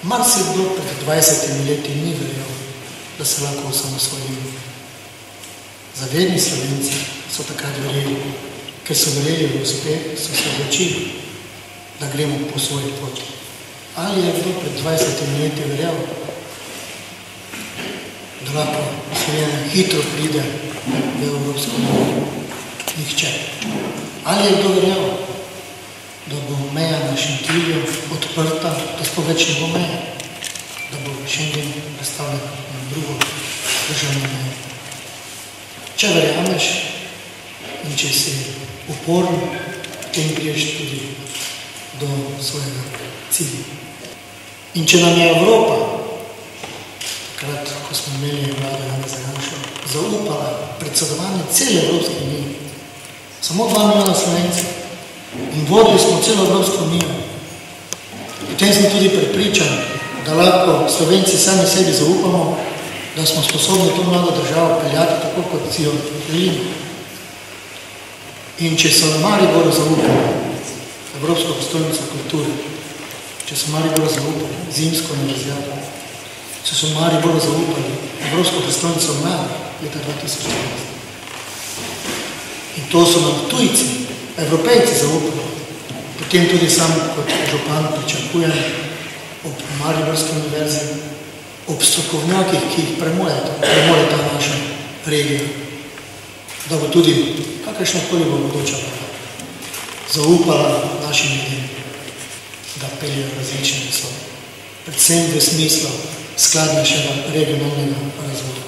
marsikdo pred 20 leti ni verjel, da se lahko osamosvojimo. Zavedni Slovenci so takrat verjeli, ker so verjeli v uspeh, so se odločili, da gremo po svoji poti. Ali je kdo pred 20 leti verjel, da lahko Slovenija hitro pride v Evropsko unijo? Nihče. Ali je kdo verjel, da bo meja na Šentilju odprta, da sploh več ne bo meja, da bo Schengen predstavljen na drugo državno mejo? Če verjameš in če si uporen, potem priješ tudi do svojega cilja. In če nam je Evropa, takrat, ko smo imeli vlado Janeza Janše, zaupala predsedovanje cele Evropske unije, samo 2 milijona Slovencev, in vodili smo celo Evropsko unijo, potem smo tudi prepričani, da lahko Slovenci sami sebi zaupamo, da smo sposobni to mlado državo peljati tako, kot si jo želimo. In če so na Mariboru zaupali Evropsko prestolnico kulture, če so Mariboru zaupali zimsko univerzijado, če so Mariboru zaupali Evropsko prestolnico mlada leta 2014. In to so nam tujci, Evropejci zaupali. Potem tudi sam kot župan pričakujem ob Mariborski univerzi, ob strokovnjakih, ki jih premore ta naša regija, da bo tudi kakršnakoli bo bodoča zaupala našim ljudem, da peljejo različne naslove, predvsem v smislu skladnejšega regionalnega razvoja.